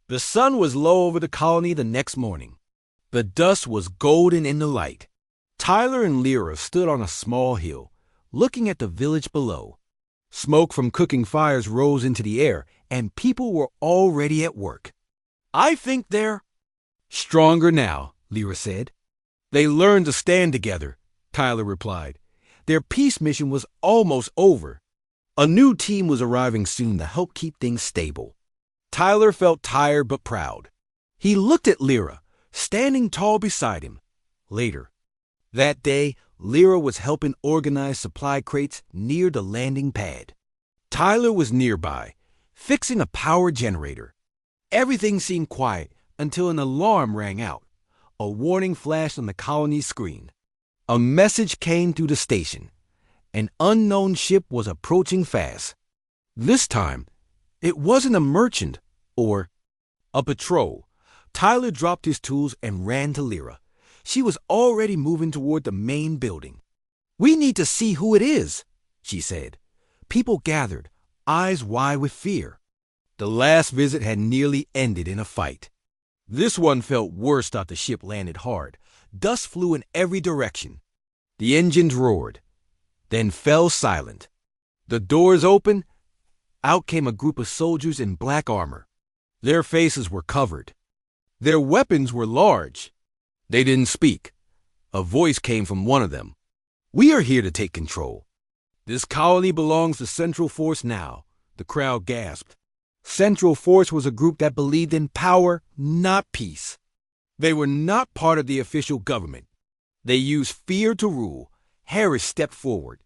The sun was low over the colony the next morning. The dust was golden in the light. Tyler and Lyra stood on a small hill, looking at the village below. Smoke from cooking fires rose into the air, and people were already at work. "I think they're stronger now," Lyra said. "They learned to stand together," Tyler replied. Their peace mission was almost over. A new team was arriving soon to help keep things stable. Tyler felt tired but proud. He looked at Lyra, standing tall beside him. Later that day, Lyra was helping organize supply crates near the landing pad. Tyler was nearby, fixing a power generator. Everything seemed quiet until an alarm rang out. A warning flashed on the colony's screen. A message came through the station. An unknown ship was approaching fast. This time, it wasn't a merchant or a patrol. Tyler dropped his tools and ran to Lyra. She was already moving toward the main building. "We need to see who it is," she said. People gathered, eyes wide with fear. The last visit had nearly ended in a fight. This one felt worse after the ship landed hard. Dust flew in every direction. The engines roared, then fell silent. The doors opened. Out came a group of soldiers in black armor. Their faces were covered. Their weapons were large. They didn't speak. A voice came from one of them. "We are here to take control. This colony belongs to Central Force now," the crowd gasped. Central Force was a group that believed in power, not peace. They were not part of the official government. They used fear to rule. Harris stepped forward.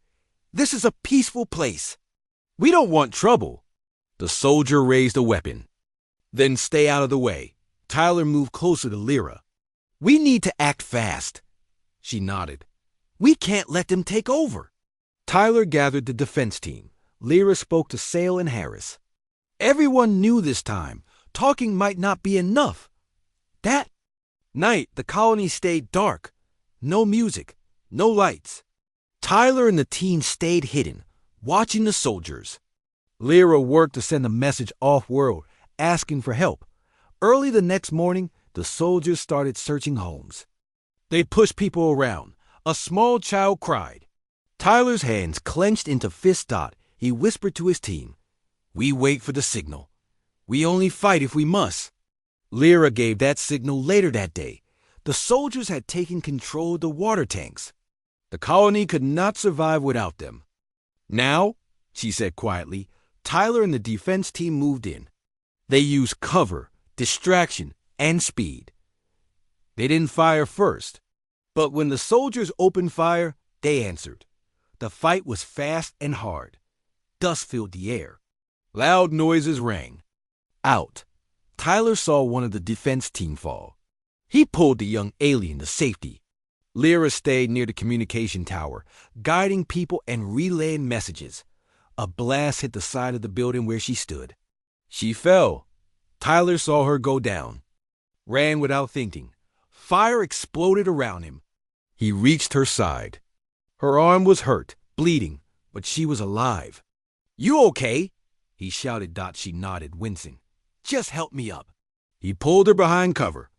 "This is a peaceful place. We don't want trouble." The soldier raised a weapon. "Then stay out of the way." Tyler moved closer to Lyra. "We need to act fast." She nodded. "We can't let them take over." Tyler gathered the defense team. Lyra spoke to Sale and Harris. Everyone knew this time. Talking might not be enough. That night, the colony stayed dark. No music, no lights. Tyler and the team stayed hidden, watching the soldiers. Lyra worked to send a message off-world, asking for help. Early the next morning, the soldiers started searching homes. They pushed people around. A small child cried. Tyler's hands clenched into fist dot. He whispered to his team, "We wait for the signal. We only fight if we must." Lyra gave that signal later that day. The soldiers had taken control of the water tanks. The colony could not survive without them. "Now," she said quietly, Tyler and the defense team moved in. They used cover, distraction, and speed. They didn't fire first, but when the soldiers opened fire, they answered. The fight was fast and hard. Dust filled the air. Loud noises rang. Out, Tyler saw one of the defense team fall. He pulled the young alien to safety. Lyra stayed near the communication tower, guiding people and relaying messages. A blast hit the side of the building where she stood. She fell. Tyler saw her go down. Ran without thinking. Fire exploded around him. He reached her side. Her arm was hurt, bleeding, but she was alive. "You okay?" he shouted. She nodded, wincing. "Just help me up." He pulled her behind cover.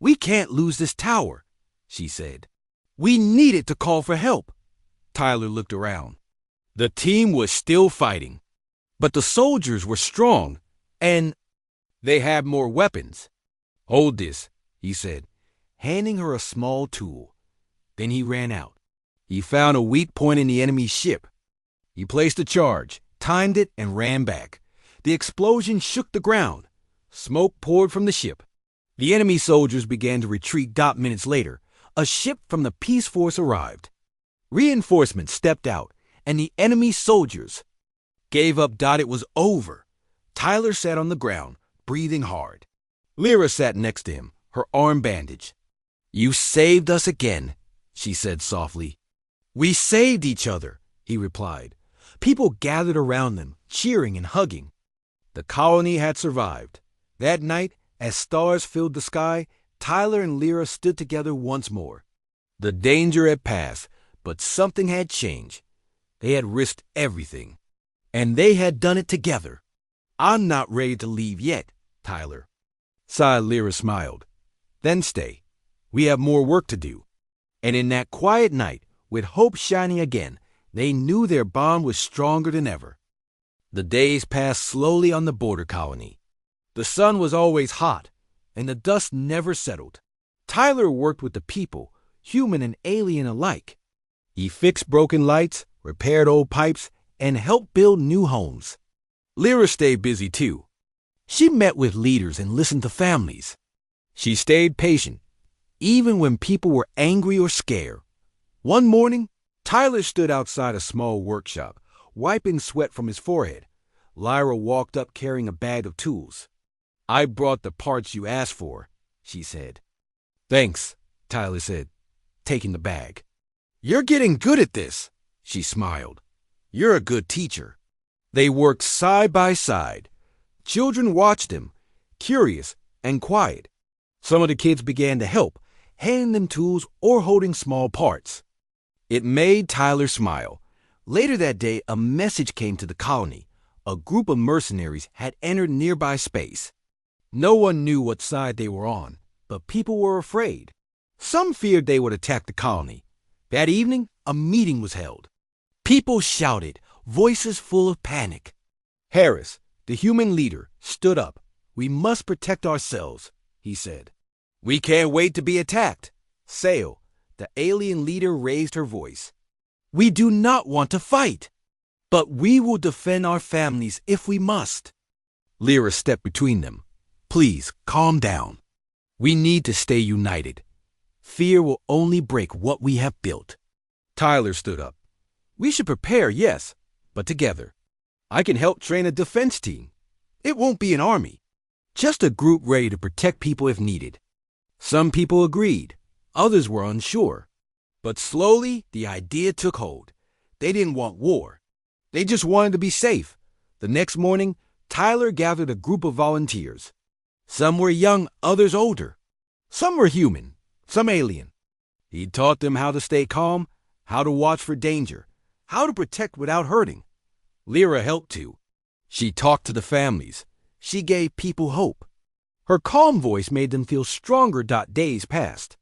"We can't lose this tower," she said. "We need it to call for help." Tyler looked around. The team was still fighting, but the soldiers were strong, and they had more weapons. "Hold this," he said, handing her a small tool. Then he ran out. He found a weak point in the enemy ship. He placed a charge, timed it, and ran back. The explosion shook the ground. Smoke poured from the ship. The enemy soldiers began to retreat. Minutes later, a ship from the Peace Force arrived. Reinforcements stepped out, and the enemy soldiers gave up. It was over. Tyler sat on the ground, breathing hard. Lyra sat next to him, her arm bandaged. "You saved us again," she said softly. "We saved each other," he replied. People gathered around them, cheering and hugging. The colony had survived. That night, as stars filled the sky, Tyler and Lyra stood together once more. The danger had passed, but something had changed. They had risked everything, and they had done it together. "I'm not ready to leave yet, Tyler." Lyra smiled. Then stay. We have more work to do. And in that quiet night, with hope shining again, they knew their bond was stronger than ever. The days passed slowly on the border colony. The sun was always hot, and the dust never settled. Tyler worked with the people, human and alien alike. He fixed broken lights, repaired old pipes, and helped build new homes. Lyra stayed busy too. She met with leaders and listened to families. She stayed patient, even when people were angry or scared. One morning, Tyler stood outside a small workshop, wiping sweat from his forehead. Lyra walked up carrying a bag of tools. "I brought the parts you asked for," she said. "Thanks," Tyler said, taking the bag. "You're getting good at this," she smiled. "You're a good teacher." They worked side by side. Children watched them, curious and quiet. Some of the kids began to help, handing them tools or holding small parts. It made Tyler smile. Later that day, a message came to the colony. A group of mercenaries had entered nearby space. No one knew what side they were on, but people were afraid. Some feared they would attack the colony. That evening, a meeting was held. People shouted, voices full of panic. Harris, the human leader, stood up. "We must protect ourselves," he said. "We can't wait to be attacked." Sale, the alien leader, raised her voice. "We do not want to fight, but we will defend our families if we must." Lyra stepped between them. "Please, calm down. We need to stay united. Fear will only break what we have built." Tyler stood up. "We should prepare, yes, but together. I can help train a defense team. It won't be an army, just a group ready to protect people if needed." Some people agreed. Others were unsure. But slowly, the idea took hold. They didn't want war. They just wanted to be safe. The next morning, Tyler gathered a group of volunteers. Some were young, others older. Some were human, some alien. He taught them how to stay calm, how to watch for danger, how to protect without hurting. Lyra helped too. She talked to the families. She gave people hope. Her calm voice made them feel stronger. Days passed.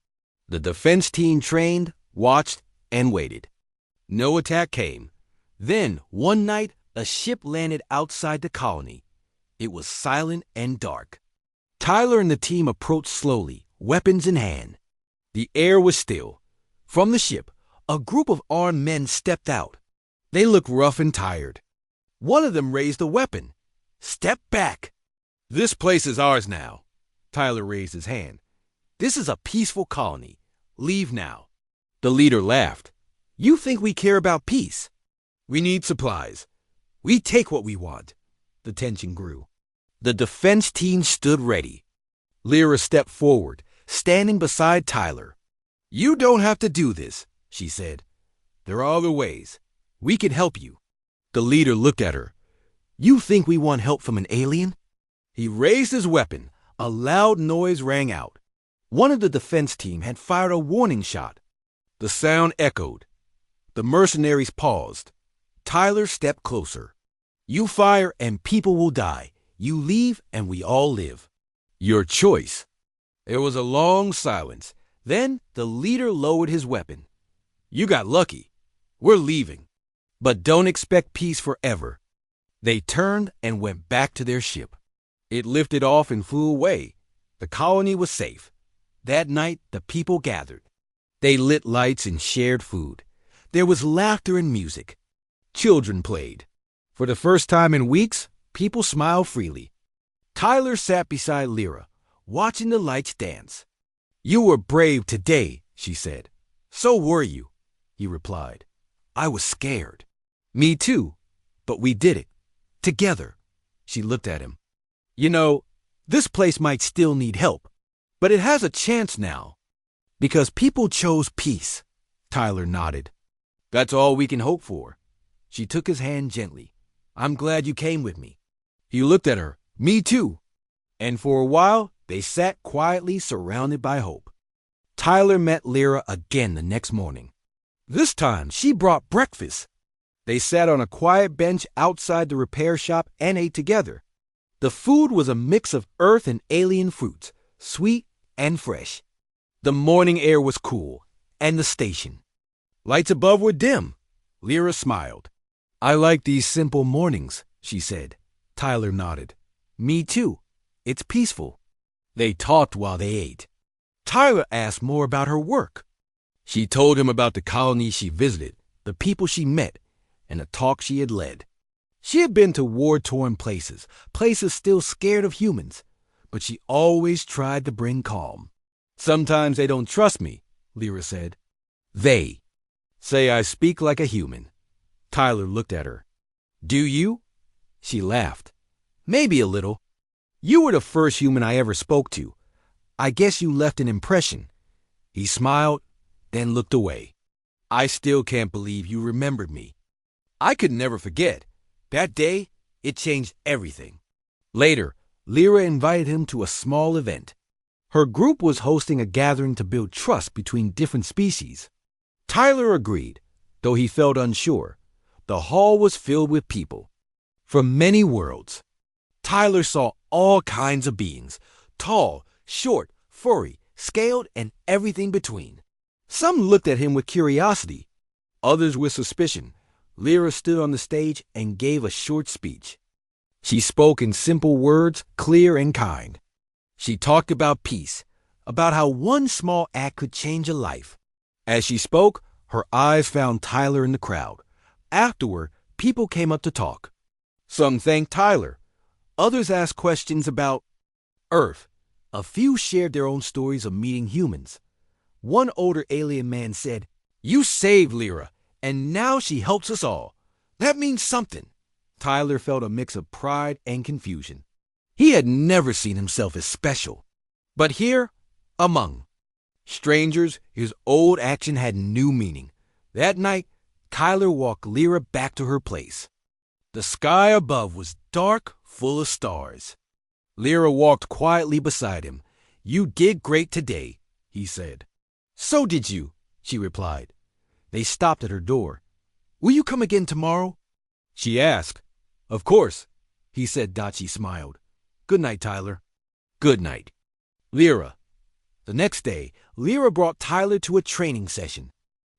The defense team trained, watched, and waited. No attack came. Then, one night, a ship landed outside the colony. It was silent and dark. Tyler and the team approached slowly, weapons in hand. The air was still. From the ship, a group of armed men stepped out. They looked rough and tired. One of them raised a weapon. "Step back. This place is ours now." Tyler raised his hand. "This is a peaceful colony. Leave now." The leader laughed. "You think we care about peace? We need supplies. We take what we want." The tension grew. The defense team stood ready. Lyra stepped forward, standing beside Tyler. "You don't have to do this," she said. "There are other ways. We can help you." The leader looked at her. "You think we want help from an alien?" He raised his weapon. A loud noise rang out. One of the defense team had fired a warning shot. The sound echoed. The mercenaries paused. Tyler stepped closer. "You fire and people will die. You leave and we all live. Your choice." There was a long silence. Then the leader lowered his weapon. "You got lucky. We're leaving. But don't expect peace forever." They turned and went back to their ship. It lifted off and flew away. The colony was safe. That night, the people gathered. They lit lights and shared food. There was laughter and music. Children played. For the first time in weeks, people smiled freely. Tyler sat beside Lyra, watching the lights dance. "You were brave today," she said. "So were you," he replied. "I was scared." "Me too, but we did it. Together." She looked at him. "You know, this place might still need help, but it has a chance now. Because people chose peace." Tyler nodded. "That's all we can hope for." She took his hand gently. "I'm glad you came with me." He looked at her. "Me too." And for a while, they sat quietly surrounded by hope. Tyler met Lyra again the next morning. This time, she brought breakfast. They sat on a quiet bench outside the repair shop and ate together. The food was a mix of earth and alien fruits, sweet and fresh. The morning air was cool, and the station. Lights above were dim. Lyra smiled. I like these simple mornings, she said. Tyler nodded. Me too. It's peaceful. They talked while they ate. Tyler asked more about her work. She told him about the colonies she visited, the people she met, and the talk she had led. She had been to war-torn places still scared of humans, but she always tried to bring calm. Sometimes they don't trust me, Lyra said. They say I speak like a human. Tyler looked at her. Do you? She laughed. Maybe a little. You were the first human I ever spoke to. I guess you left an impression. He smiled, then looked away. I still can't believe you remembered me. I could never forget. That day, it changed everything. Later, Lyra invited him to a small event. Her group was hosting a gathering to build trust between different species. Tyler agreed, though he felt unsure. The hall was filled with people from many worlds. Tyler saw all kinds of beings, tall, short, furry, scaled, and everything between. Some looked at him with curiosity, others with suspicion. Lyra stood on the stage and gave a short speech. She spoke in simple words, clear and kind. She talked about peace, about how one small act could change a life. As she spoke, her eyes found Tyler in the crowd. Afterward, people came up to talk. Some thanked Tyler. Others asked questions about Earth. A few shared their own stories of meeting humans. One older alien man said, "You saved Lyra, and now she helps us all. That means something." Tyler felt a mix of pride and confusion. He had never seen himself as special. But here, among strangers, his old action had new meaning. That night, Tyler walked Lyra back to her place. The sky above was dark, full of stars. Lyra walked quietly beside him. "You did great today," he said. "So did you," she replied. They stopped at her door. "Will you come again tomorrow?" she asked. "Of course," he said. Dachi smiled. "Good night, Tyler." "Good night." Lyra. The next day, Lyra brought Tyler to a training session.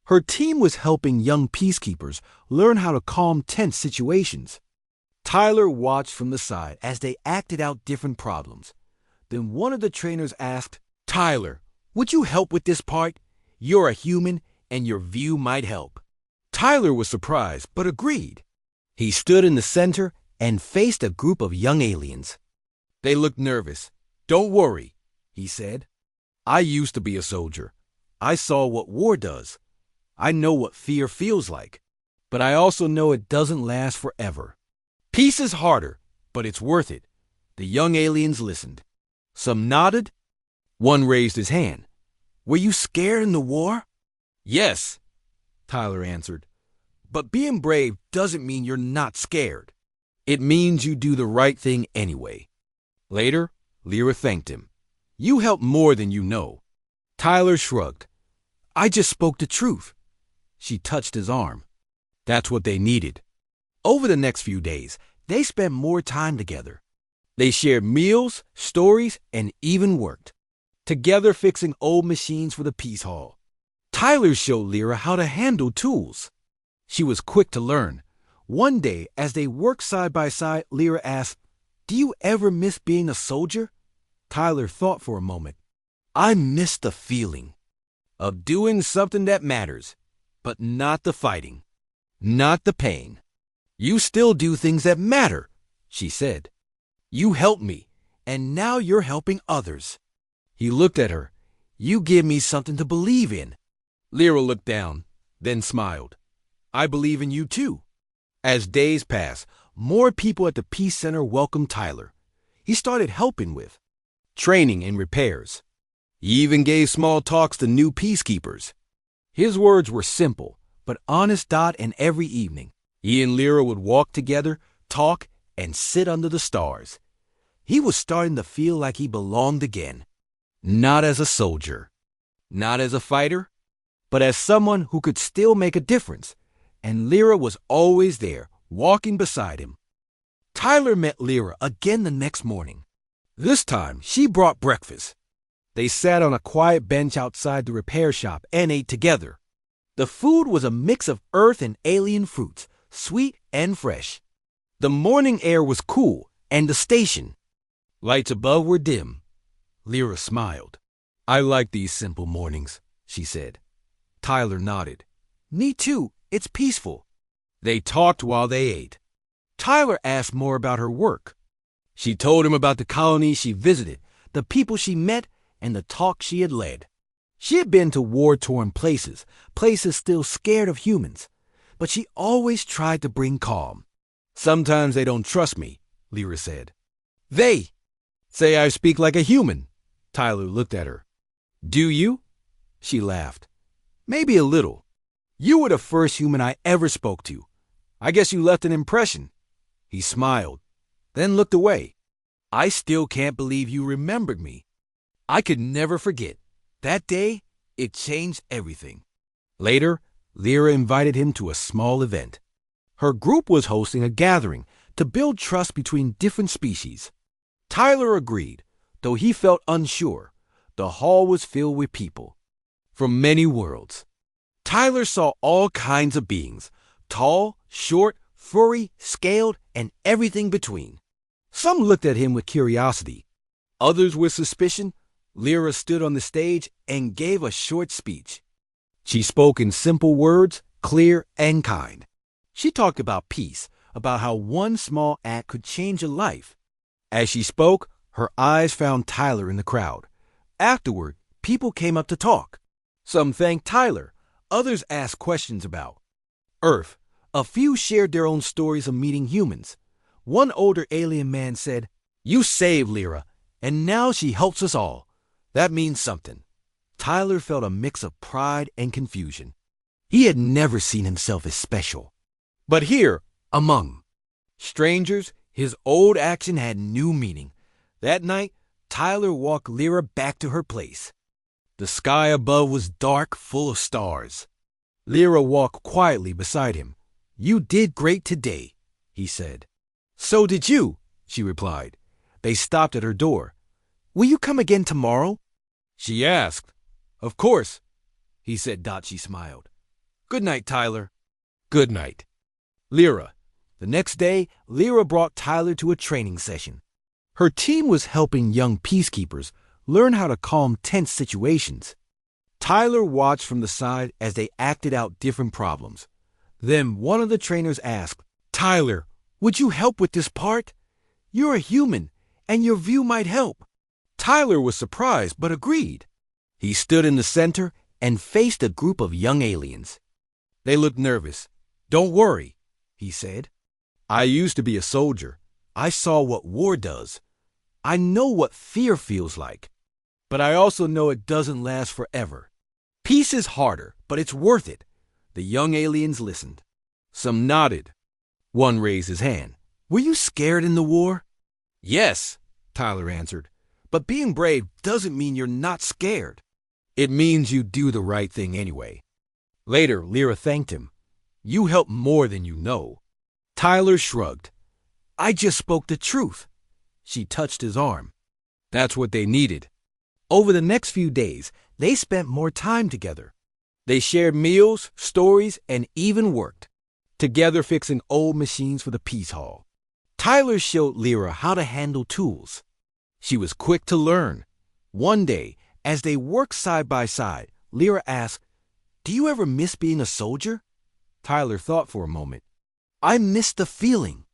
Her team was helping young peacekeepers learn how to calm tense situations. Tyler watched from the side as they acted out different problems. Then one of the trainers asked, "Tyler, would you help with this part? You're a human, and your view might help." Tyler was surprised, but agreed. He stood in the center and faced a group of young aliens. They looked nervous. "Don't worry," he said. "I used to be a soldier. I saw what war does. I know what fear feels like. But I also know it doesn't last forever. Peace is harder, but it's worth it." The young aliens listened. Some nodded. One raised his hand. "Were you scared in the war?" "Yes," Tyler answered. "But being brave doesn't mean you're not scared. It means you do the right thing anyway." Later, Lyra thanked him. "You helped more than you know." Tyler shrugged. "I just spoke the truth." She touched his arm. That's what they needed. Over the next few days, they spent more time together. They shared meals, stories, and even worked together fixing old machines for the Peace Hall. Tyler showed Lyra how to handle tools. She was quick to learn. One day, as they worked side by side, Lyra asked, "Do you ever miss being a soldier?" Tyler thought for a moment. "I miss the feeling of doing something that matters, but not the fighting, not the pain." "You still do things that matter," she said. "You helped me, and now you're helping others." He looked at her. "You give me something to believe in." Lyra looked down, then smiled. "I believe in you too." As days passed, more people at the Peace Center welcomed Tyler. He started helping with training and repairs. He even gave small talks to new peacekeepers. His words were simple, but honest. And every evening, he and Lyra would walk together, talk, and sit under the stars. He was starting to feel like he belonged again. Not as a soldier, not as a fighter, but as someone who could still make a difference. And Lyra was always there, walking beside him. Tyler met Lyra again the next morning. This time, she brought breakfast. They sat on a quiet bench outside the repair shop and ate together. The food was a mix of Earth and alien fruits, sweet and fresh. The morning air was cool, and the station. Lights above were dim. Lyra smiled. "I like these simple mornings," she said. Tyler nodded. "Me too. It's peaceful." They talked while they ate. Tyler asked more about her work. She told him about the colonies she visited, the people she met, and the talk she had led. She had been to war-torn places, places still scared of humans, but she always tried to bring calm. "Sometimes they don't trust me," Lyra said. "They say I speak like a human." Tyler looked at her. "Do you?" She laughed. "Maybe a little. You were the first human I ever spoke to. I guess you left an impression." He smiled, then looked away. "I still can't believe you remembered me. I could never forget. That day, it changed everything." Later, Lyra invited him to a small event. Her group was hosting a gathering to build trust between different species. Tyler agreed, though he felt unsure. The hall was filled with people from many worlds. Tyler saw all kinds of beings, tall, short, furry, scaled, and everything between. Some looked at him with curiosity, others with suspicion. Lyra stood on the stage and gave a short speech. She spoke in simple words, clear and kind. She talked about peace, about how one small act could change a life. As she spoke, her eyes found Tyler in the crowd. Afterward, people came up to talk. Some thanked Tyler, others asked questions about Earth. A few shared their own stories of meeting humans. One older alien man said, "You saved Lyra, and now she helps us all. That means something." Tyler felt a mix of pride and confusion. He had never seen himself as special. But here, among strangers, his old action had new meaning. That night, Tyler walked Lyra back to her place. The sky above was dark, full of stars. Lyra walked quietly beside him. "You did great today," he said. "So did you," she replied. They stopped at her door. "Will you come again tomorrow?" she asked. "Of course," he said. She smiled. "Good night, Tyler." "Good night." Lyra. The next day, Lyra brought Tyler to a training session. Her team was helping young peacekeepers learn how to calm tense situations. Tyler watched from the side as they acted out different problems. Then one of the trainers asked, "Tyler, would you help with this part? You're a human, and your view might help." Tyler was surprised, but agreed. He stood in the center and faced a group of young aliens. They looked nervous. "Don't worry," he said. "I used to be a soldier. I saw what war does. I know what fear feels like. But I also know it doesn't last forever. Peace is harder, but it's worth it." The young aliens listened. Some nodded. One raised his hand. "Were you scared in the war?" "Yes," Tyler answered. "But being brave doesn't mean you're not scared. It means you do the right thing anyway." Later, Lyra thanked him. "You helped more than you know." Tyler shrugged. "I just spoke the truth." She touched his arm. That's what they needed. Over the next few days, they spent more time together. They shared meals, stories, and even worked together fixing old machines for the Peace Hall. Tyler showed Lyra how to handle tools. She was quick to learn. One day, as they worked side by side, Lyra asked, "Do you ever miss being a soldier?" Tyler thought for a moment. "I miss the feeling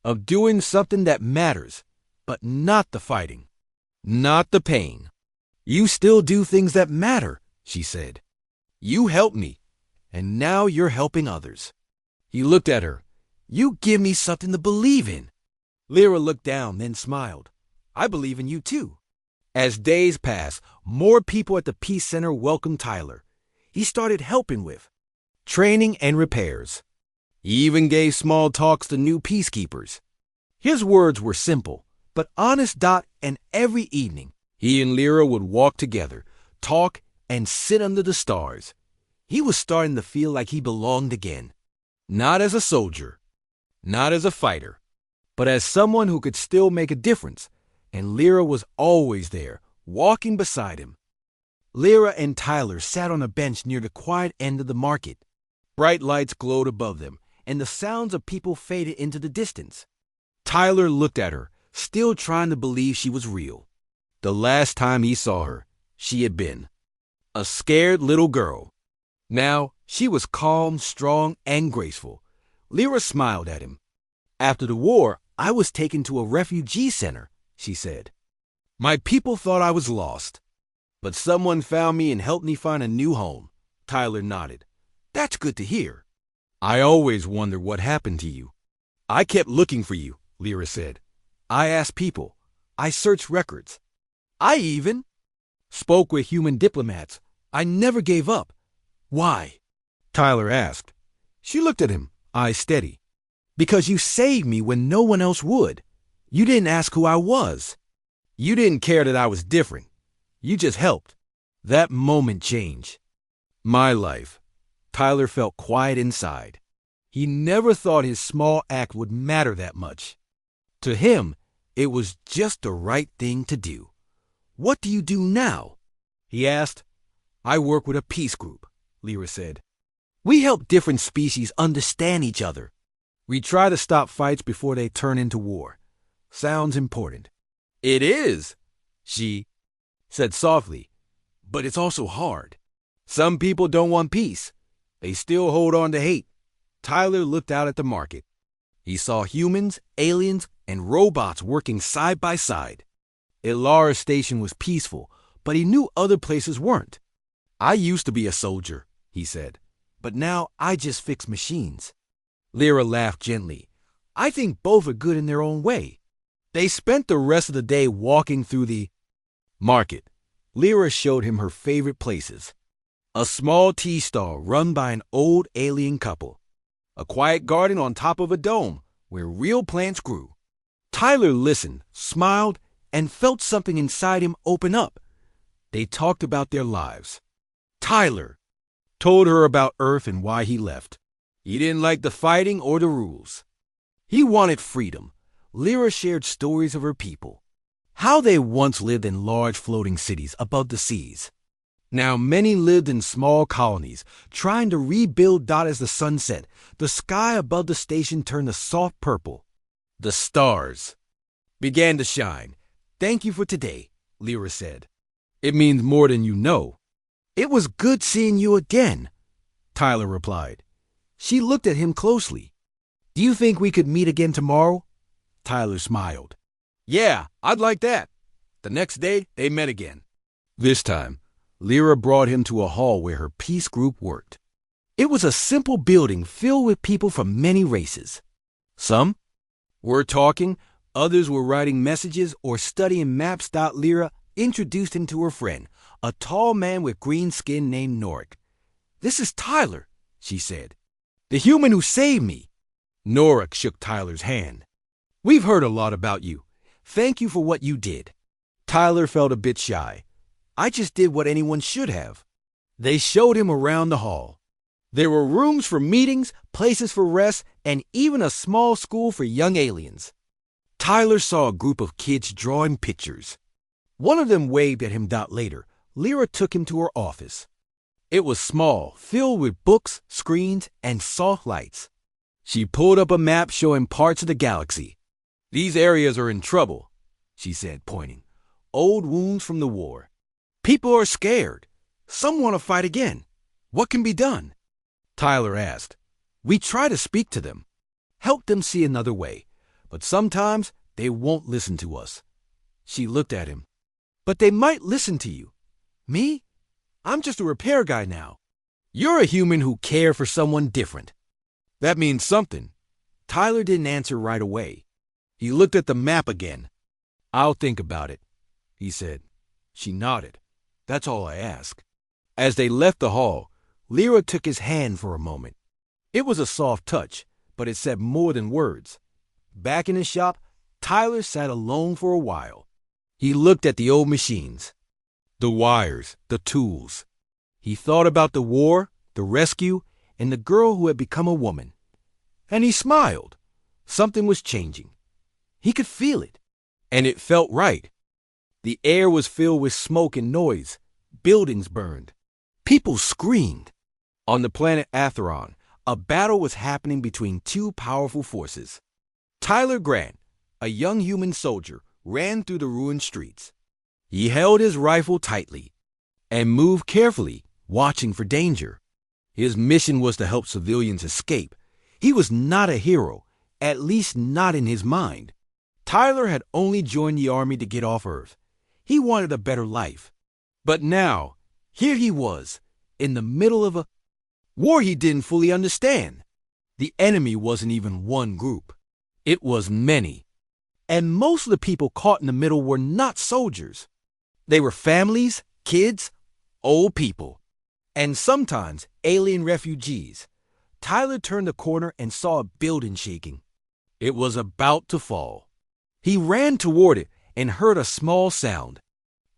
of doing something that matters, but not the fighting, not the pain." "You still do things that matter," she said. "You helped me, and now you're helping others." He looked at her. "You give me something to believe in." Lyra looked down, then smiled. "I believe in you too." As days passed, more people at the Peace Center welcomed Tyler. He started helping with training and repairs. He even gave small talks to new peacekeepers. His words were simple, but honest. And every evening, he and Lyra would walk together, talk, and sit under the stars. He was starting to feel like he belonged again. Not as a soldier, not as a fighter, but as someone who could still make a difference, and Lyra was always there, walking beside him. Lyra and Tyler sat on a bench near the quiet end of the market. Bright lights glowed above them, and the sounds of people faded into the distance. Tyler looked at her, still trying to believe she was real. The last time he saw her, she had been a scared little girl. Now, she was calm, strong, and graceful. Lyra smiled at him. "After the war, I was taken to a refugee center," she said. "My people thought I was lost, but someone found me and helped me find a new home." Tyler nodded. "That's good to hear. I always wondered what happened to you." "I kept looking for you," Lyra said. "I asked people. I searched records. I even spoke with human diplomats. I never gave up." "Why?" Tyler asked. She looked at him, eyes steady. "Because you saved me when no one else would. You didn't ask who I was. You didn't care that I was different. You just helped." That moment changed my life. Tyler felt quiet inside. He never thought his small act would matter that much. To him, it was just the right thing to do. "What do you do now?" he asked. "I work with a peace group," Lyra said. "We help different species understand each other. We try to stop fights before they turn into war." "Sounds important." "It is," she said softly, "but it's also hard. Some people don't want peace. They still hold on to hate." Tyler looked out at the market. He saw humans, aliens, and robots working side by side. Ilara's station was peaceful, but he knew other places weren't. "I used to be a soldier," he said, "but now I just fix machines." Lyra laughed gently. "I think both are good in their own way." They spent the rest of the day walking through the market. Lyra showed him her favorite places. A small tea stall run by an old alien couple. A quiet garden on top of a dome where real plants grew. Tyler listened, smiled, and felt something inside him open up. They talked about their lives. Tyler told her about Earth and why he left. He didn't like the fighting or the rules. He wanted freedom. Lyra shared stories of her people, how they once lived in large floating cities above the seas. Now many lived in small colonies, trying to rebuild. As the sun set, the sky above the station turned a soft purple. The stars began to shine. "Thank you for today," Lyra said. "It means more than you know." "It was good seeing you again," Tyler replied. She looked at him closely. "Do you think we could meet again tomorrow?" Tyler smiled. "Yeah, I'd like that." The next day, they met again. This time, Lyra brought him to a hall where her peace group worked. It was a simple building filled with people from many races. Some were talking, others were writing messages or studying maps. Lyra introduced him to her friend, a tall man with green skin named Norik. "This is Tyler," she said. "The human who saved me." Norik shook Tyler's hand. "We've heard a lot about you. Thank you for what you did." Tyler felt a bit shy. "I just did what anyone should have." They showed him around the hall. There were rooms for meetings, places for rest, and even a small school for young aliens. Tyler saw a group of kids drawing pictures. One of them waved at him. Later, Lyra took him to her office. It was small, filled with books, screens, and soft lights. She pulled up a map showing parts of the galaxy. "These areas are in trouble," she said, pointing. "Old wounds from the war. People are scared. Some want to fight again. What can be done?" Tyler asked. "We try to speak to them, help them see another way, but sometimes they won't listen to us." She looked at him. "But they might listen to you." "Me? I'm just a repair guy now." "You're a human who cared for someone different. That means something." Tyler didn't answer right away. He looked at the map again. "I'll think about it," he said. She nodded. "That's all I ask." As they left the hall, Lyra took his hand for a moment. It was a soft touch, but it said more than words. Back in his shop, Tyler sat alone for a while. He looked at the old machines, the wires, the tools. He thought about the war, the rescue, and the girl who had become a woman. And he smiled. Something was changing. He could feel it, and it felt right. The air was filled with smoke and noise. Buildings burned. People screamed. On the planet Atheron, a battle was happening between two powerful forces. Tyler Grant, a young human soldier, ran through the ruined streets. He held his rifle tightly and moved carefully, watching for danger. His mission was to help civilians escape. He was not a hero, at least not in his mind. Tyler had only joined the army to get off Earth. He wanted a better life. But now, here he was, in the middle of a war he didn't fully understand. The enemy wasn't even one group. It was many. And most of the people caught in the middle were not soldiers. They were families, kids, old people, and sometimes alien refugees. Tyler turned the corner and saw a building shaking. It was about to fall. He ran toward it and heard a small sound.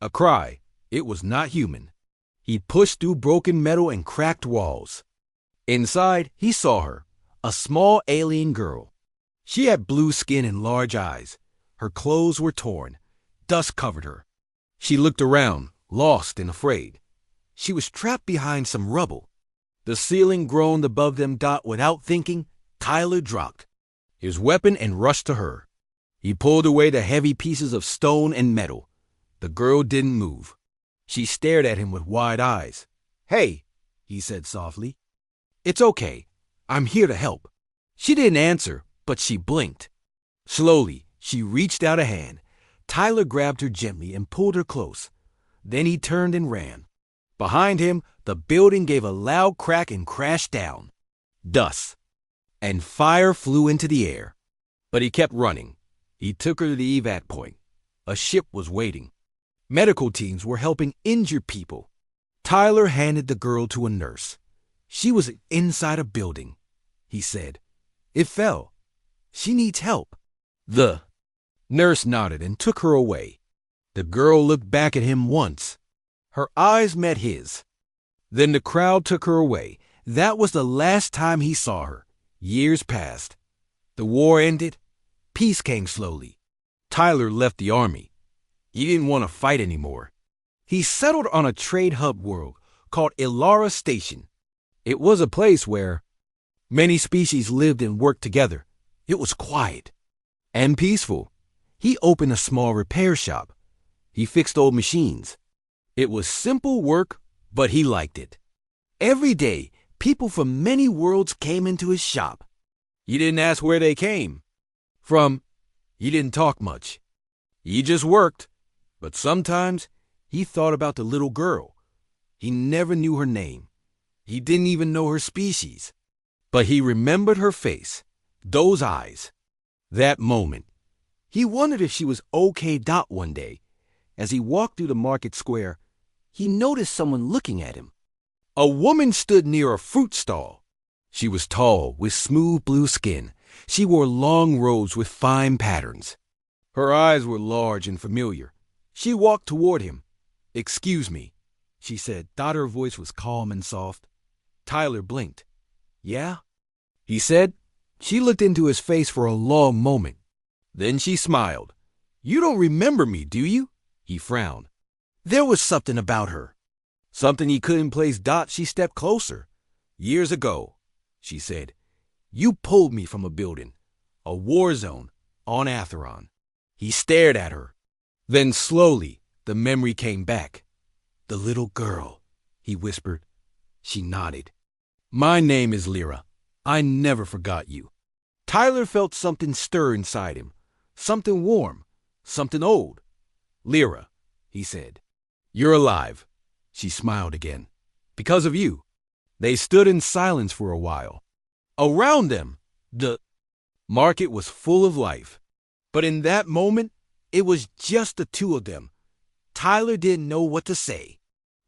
A cry. It was not human. He pushed through broken metal and cracked walls. Inside, he saw her, a small alien girl. She had blue skin and large eyes. Her clothes were torn. Dust covered her. She looked around, lost and afraid. She was trapped behind some rubble. The ceiling groaned above them. Without thinking, Tyler dropped his weapon and rushed to her. He pulled away the heavy pieces of stone and metal. The girl didn't move. She stared at him with wide eyes. "Hey," he said softly. "It's okay. I'm here to help." She didn't answer, but she blinked. Slowly, she reached out a hand. Tyler grabbed her gently and pulled her close. Then he turned and ran. Behind him, the building gave a loud crack and crashed down. Dust and fire flew into the air. But he kept running. He took her to the evac point. A ship was waiting. Medical teams were helping injured people. Tyler handed the girl to a nurse. She was inside a building. He said, "It fell. She needs help." The nurse nodded and took her away. The girl looked back at him once. Her eyes met his. Then the crowd took her away. That was the last time he saw her. Years passed. The war ended. Peace came slowly. Tyler left the army. He didn't want to fight anymore. He settled on a trade hub world called Ilara Station. It was a place where many species lived and worked together. It was quiet and peaceful. He opened a small repair shop. He fixed old machines. It was simple work, but he liked it. Every day, people from many worlds came into his shop. He didn't ask where they came from. He didn't talk much. He just worked. But sometimes he thought about the little girl. He never knew her name. He didn't even know her species. But he remembered her face, those eyes, that moment. He wondered if she was okay. One day, as he walked through the market square, he noticed someone looking at him. A woman stood near a fruit stall. She was tall, with smooth blue skin. She wore long robes with fine patterns. Her eyes were large and familiar. She walked toward him. "Excuse me," she said. Her voice was calm and soft. Tyler blinked. "Yeah?" he said. She looked into his face for a long moment. Then she smiled. "You don't remember me, do you?" He frowned. There was something about her. Something he couldn't place. She stepped closer. "Years ago," she said, "you pulled me from a building, a war zone, on Atheron." He stared at her. Then slowly, the memory came back. "The little girl," he whispered. She nodded. "My name is Lyra. I never forgot you." Tyler felt something stir inside him. Something warm. Something old. "Lyra," he said. "You're alive." She smiled again. "Because of you." They stood in silence for a while. Around them, the market was full of life. But in that moment, it was just the two of them. Tyler didn't know what to say.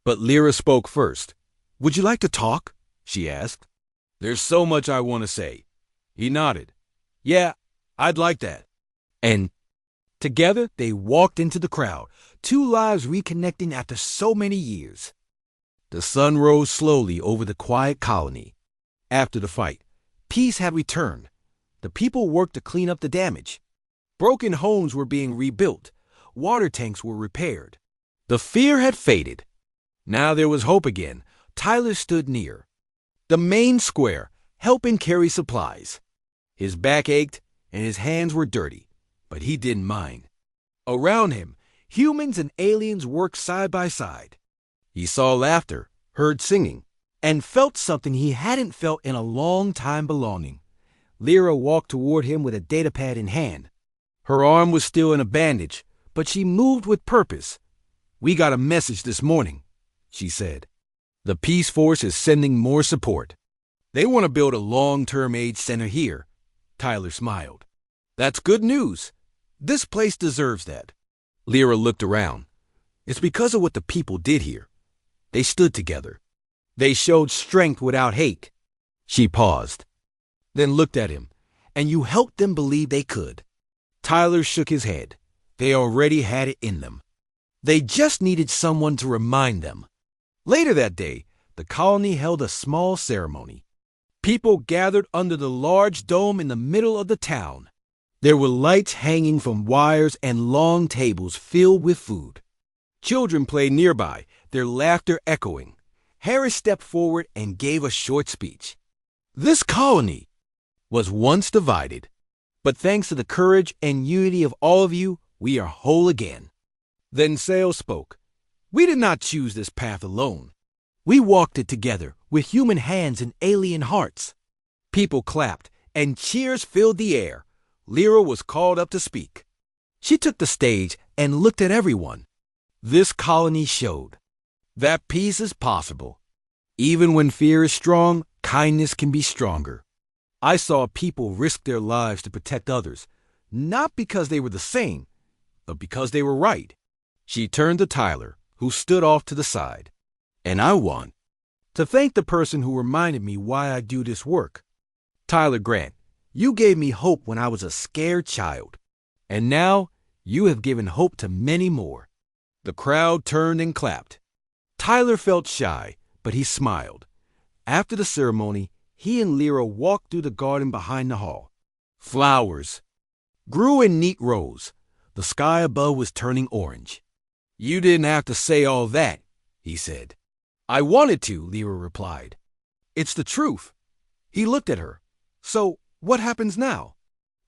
But Lyra spoke first. "Would you like to talk?" she asked. "There's so much I want to say." He nodded. "Yeah, I'd like that." And together they walked into the crowd, two lives reconnecting after so many years. The sun rose slowly over the quiet colony. After the fight, peace had returned. The people worked to clean up the damage. Broken homes were being rebuilt. Water tanks were repaired. The fear had faded. Now there was hope again. Tyler stood near the main square, helping carry supplies. His back ached and his hands were dirty, but he didn't mind. Around him, humans and aliens worked side by side. He saw laughter, heard singing, and felt something he hadn't felt in a long time: belonging. Lyra walked toward him with a datapad in hand. Her arm was still in a bandage, but she moved with purpose. "We got a message this morning," she said. "The Peace Force is sending more support. They want to build a long-term aid center here." Tyler smiled. "That's good news. This place deserves that." Lyra looked around. "It's because of what the people did here. They stood together. They showed strength without hate." She paused, then looked at him. "And you helped them believe they could." Tyler shook his head. They already had it in them. They just needed someone to remind them. Later that day, the colony held a small ceremony. People gathered under the large dome in the middle of the town. There were lights hanging from wires and long tables filled with food. Children played nearby, their laughter echoing. Harris stepped forward and gave a short speech. "This colony was once divided, but thanks to the courage and unity of all of you, we are whole again." Then Sale spoke. "We did not choose this path alone. We walked it together with human hands and alien hearts." People clapped, and cheers filled the air. Lyra was called up to speak. She took the stage and looked at everyone. This colony showed that peace is possible. Even when fear is strong, kindness can be stronger. I saw people risk their lives to protect others, not because they were the same, but because they were right. She turned to Tyler, who stood off to the side. "And I want to thank the person who reminded me why I do this work. Tyler Grant, you gave me hope when I was a scared child, and now you have given hope to many more." The crowd turned and clapped. Tyler felt shy, but he smiled. After the ceremony, he and Lyra walked through the garden behind the hall. Flowers grew in neat rows. The sky above was turning orange. "You didn't have to say all that," he said. "I wanted to," Lyra replied. "It's the truth." He looked at her. "So, what happens now?"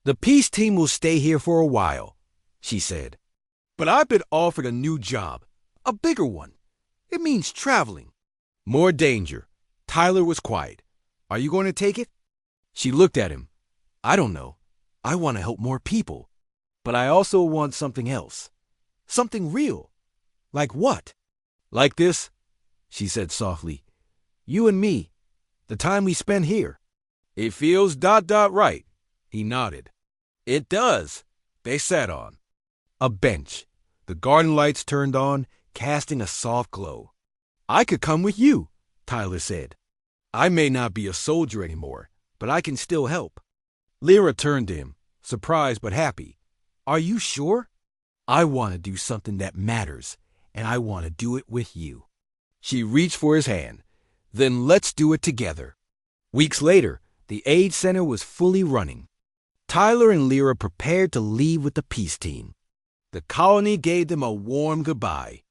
"The peace team will stay here for a while," she said. "But I've been offered a new job, a bigger one. It means traveling. More danger." Tyler was quiet. "Are you going to take it?" She looked at him. "I don't know. I want to help more people. But I also want something else. Something real." "Like what?" "Like this," she said softly. "You and me. The time we spent here." "It feels ... right." He nodded. "It does." They sat on a bench. The garden lights turned on, casting a soft glow. "I could come with you," Tyler said. "I may not be a soldier anymore, but I can still help." Lyra turned to him, surprised but happy. "Are you sure?" "I want to do something that matters, and I want to do it with you." She reached for his hand. "Then let's do it together." Weeks later, the aid center was fully running. Tyler and Lyra prepared to leave with the peace team. The colony gave them a warm goodbye.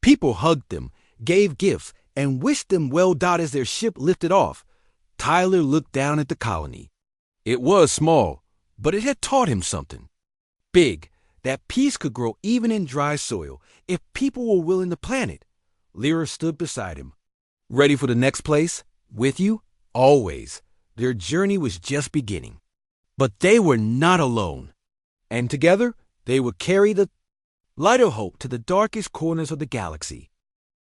People hugged them, gave gifts, and wished them well as their ship lifted off. Tyler looked down at the colony. It was small, but it had taught him something. Big, that peace could grow even in dry soil if people were willing to plant it. Lyra stood beside him. "Ready for the next place? With you? Always." Their journey was just beginning. But they were not alone. And together, they would carry the light of hope to the darkest corners of the galaxy.